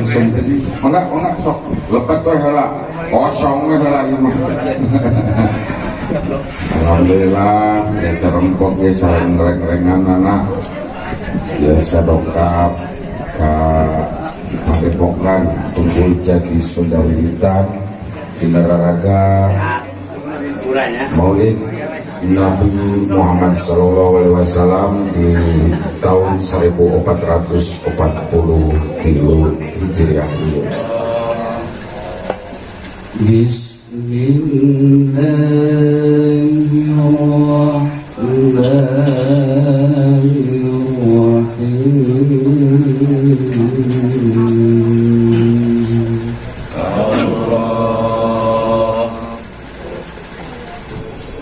sempit. Mangga sok lepet we heula. Kosong we heula ieu mah. Alhamdulillah, biasa rempok ya sareng reng-renganana. Biasa dongkap ka Padepokan Tunggul Jati Sunda Wiwitan Dinararaga Maulid Nabi Muhammad SAW di tahun 1443 Hijriah.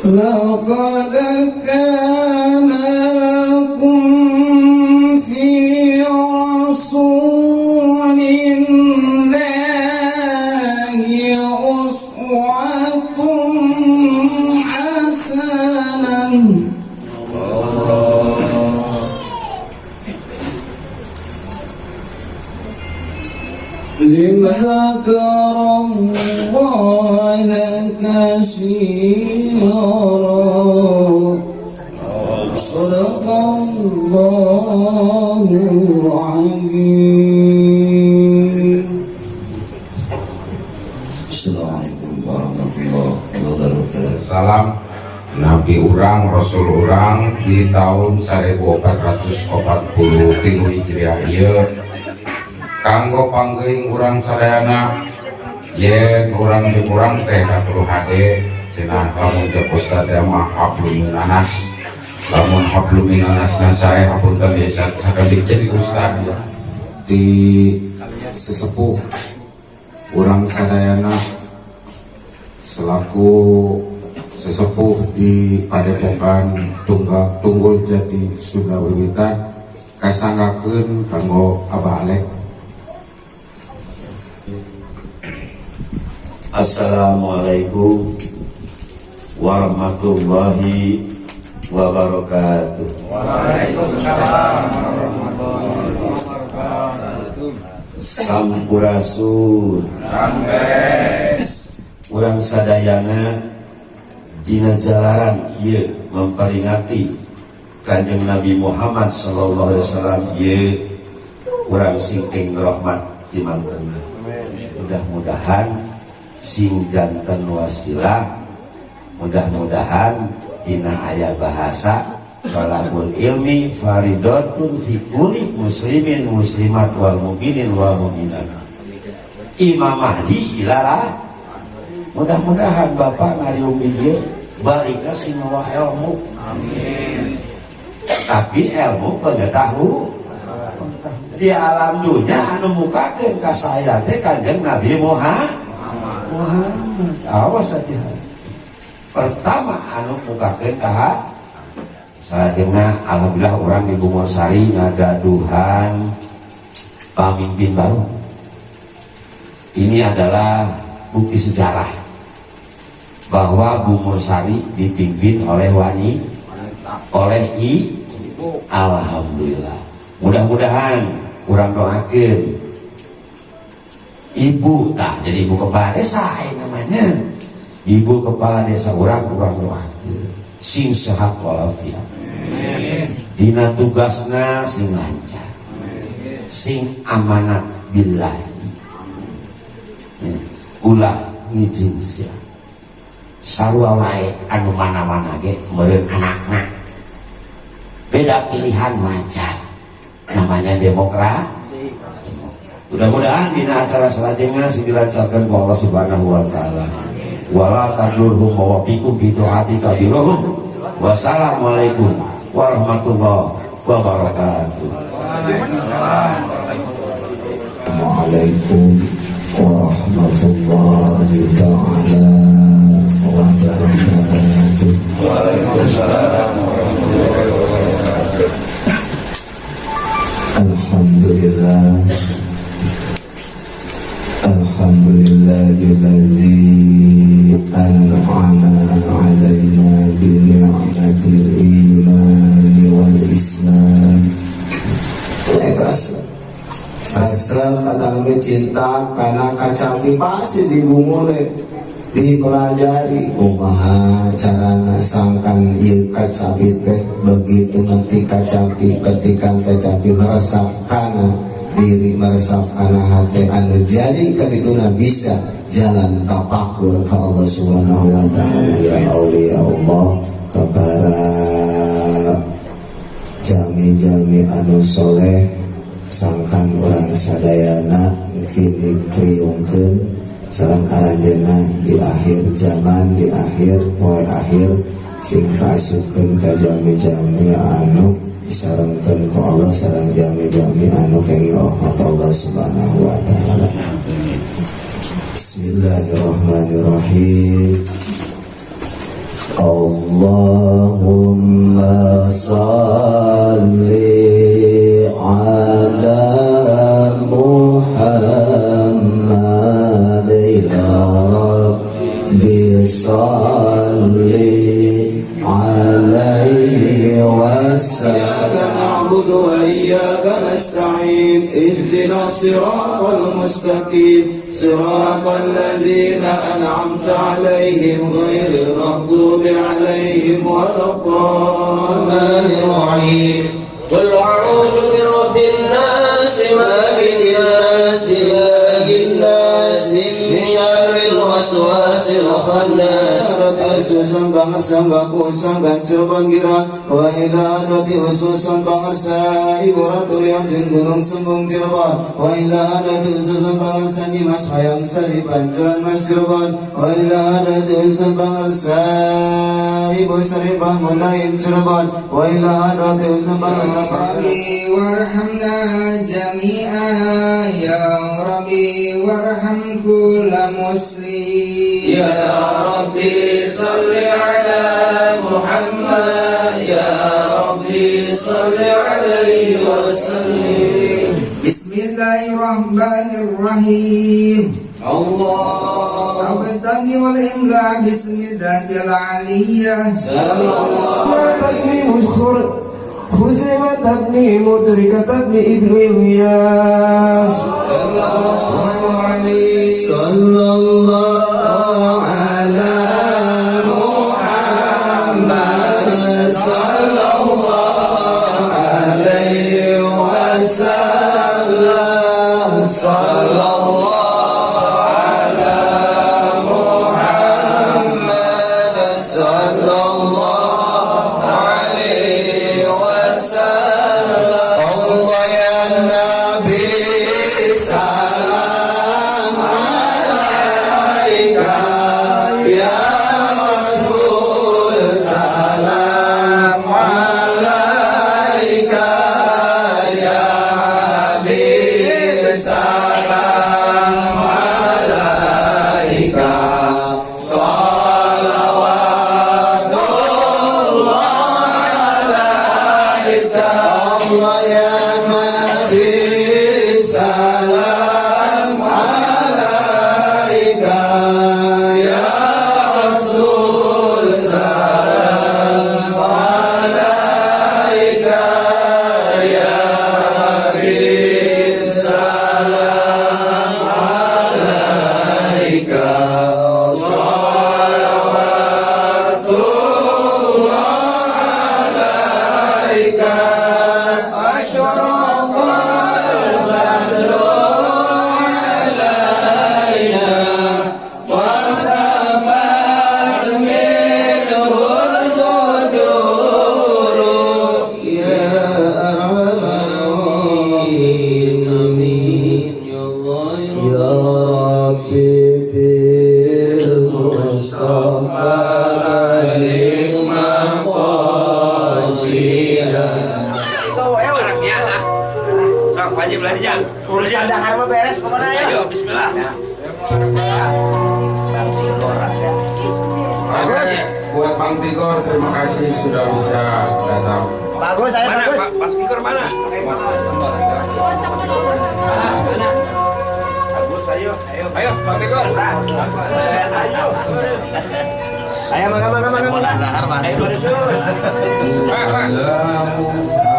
لقد كان لكم في رسول الله أسوة حسنة لمن ذكر الله كثيرا صدق الله العظيم. Assalamualaikum warahmatullahi wabarakatuh. Salam Nabi urang Rasul urang di tahun 1443 Hijriah ieu kanggo panggeuing urang sadayana yen urang jeung urang teh da kudu hade cenah lamun teh ustad teh mah hablum minanas lamun hablum minanasna sae hapunten biasa sakali jadi ustad ya di sesepuh urang sadayana selaku sesepuh di Padepokan Tunggul Jati Sunda Wiwitan kasanggakeun kanggo Abah Alek. Assalamualaikum warahmatullahi wabarakatuh. Waalaikumsalam warahmatullahi wabarakatuh. Sampurasun urang sadayana dina jalaran ieu memperingati Kanjeng Nabi Muhammad sallallahu alaihi wasallam ieu urang singking rahmat timangkeunna. Mudah-mudahan sing janten wasilah, mudah-mudahan dina aya bahasa talabul ilmi faridatun fi kulli muslimin muslimat wal mukminin wal mukminat. Imam Mahdi ilalah. Mudah-mudahan Bapak ngariung dieu barika sing mawa ilmu. Amin. Tapi ilmu pengetahuan. Di alam dunia anu mukakeun ka saya teh Kanjeng Nabi Muhammad. Awas hati-hati. Pertama anu mukakeun ka salajengna alhamdulillah urang di Bungorsari ngagaduhan pamimpin baru. Ini adalah bukti sejarah bahwa Bungorsari dipimpin oleh oleh ibu. Alhamdulillah. Mudah-mudahan kurang doakeun ibu tah jadi ibu kepala desa namanya. Ibu kepala desa urang doakeun sing sehat walafiat. Dina tugasna sing lancar. Sing amanat billahi. Ulah ngijin sia. Sarua wae anu mana-mana ge meureun anakna. Beda pilihan macan. Namanya demokrasi. Mudah-mudahan dina acara selanjutnya sing dilancarkan ku Allah Subhanahu wa taala. Wala tadurhum wa wafiqum bi taati kabiruhum. Wassalamualaikum warahmatullahi wabarakatuh. Waalaikumsalam warahmatullahi taala wabarakatuh. Waalaikumsalam warahmatullahi wabarakatuh. Alhamdulillah. Alhamdulillahilladzi an'ama 'alaina bi ni'matil iman wal islam. resep atau cinta karena kacapi pasti digumule dipelajari kumaha carana sangkan ieu kacapi teh begitu nanti kacapi ketika kacapi meresap kana diri meresap kana hati anu jadi kadituna bisa jalan tapakur ke Allah Subhanahu wa taala. Ya aulia Allah kepada jami-jami anu soleh sangkan orang sadayana mungkin dikriungkeun sareng aranjeunna di akhir zaman di akhir poe akhir sing kasupkeun ka jami-jami anu disarengkeun ku Allah sareng jami-jami anu kenging rahmat Allah Subhanahu wa taala. Bismillahirrahmanirrahim. Allahumma salli ala Muhammad ya Rabbi salli alaihi wasallam. نعبد وإياك نستعين اهدنا الصراط المستقيم صراط الذين أنعمت عليهم غير المغضوب عليهم ولا الضالين. قل أعوذ برب الناس مالك الناس إله الناس من شر الوسواس الخناس. Ususan bangsa baku sangkan coban gira wa ila rati ususan bangsa ibu ratu liam din gunung sembung Cirebon wa ila rati ususan bangsa Dimas hayang sari panjuran Mas Cirebon wa ila rati ususan bangsa ibu sari Bangmulaim Cirebon wa ila rati ususan bangsa Rabbi warhamna jami'a ya Rabbi warham kulla muslim ya Rabbi salli ala Muhammad ya Rabbi salli alaihi wasallim. Bismillahirrahmanirrahim. Allah Abtani wal imla bismillahil aliyah. sallallahu Tabni mudkhur Khuzaimah tabni mudrika tabni ibnu Ilyas. sallallahu alaihi Sallallahu ala Muhammad sallallahu alaihi wasallam. sallallahu ala Muhammad sallallahu alaihi wasallam. Allah ya Nabi salam alaika ya Rasul salam alaika ya Habib salam alaika Allah ya Nabi salam alaika ya Rasul salam alaika ya Habib salam alaika salawatullah alaika. Urusan dah hama beres kemana ya? Ayo, bismillah. Bagus ya. Buat Bang Tigor, terima kasih sudah bisa datang. Bagus, saya Mana bagus. Pak Tigor mana? Bagus, ayo. Ayo Pak Tigor. Ayo, mana. Lahar masuk. Alamu Muhammad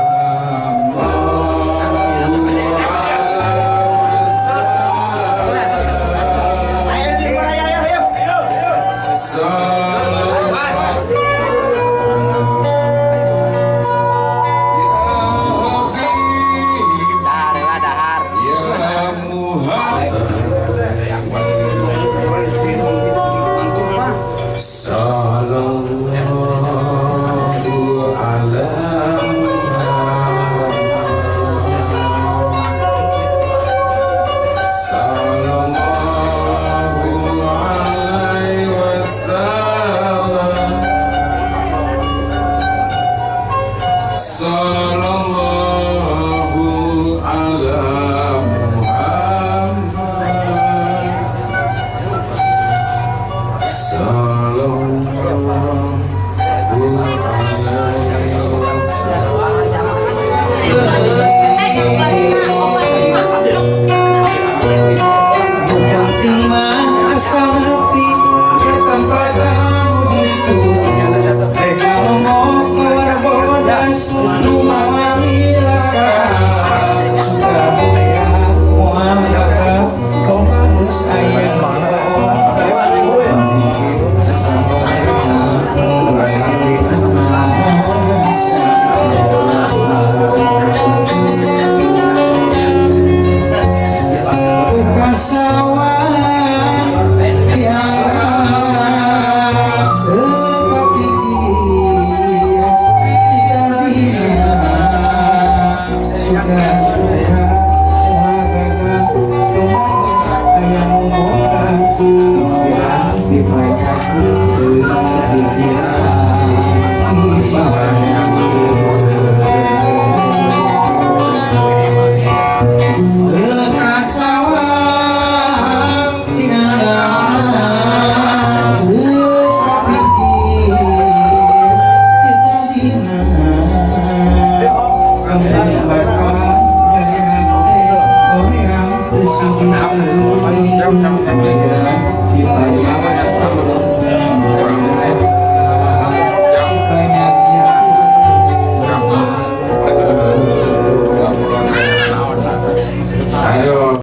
penting mah asal nepi ke tempat anu ditu reka ngomong keluar bodas nu mawalilaka suka boya moal kakak koma geus aya kasawan tiang kepikir tidak bina suka aya lagaga aya ngomongan pikiran dipayaki pikiran kasawan tiang kepikir tidak bina kamu bakal dari hati orang yang tersudah dibayar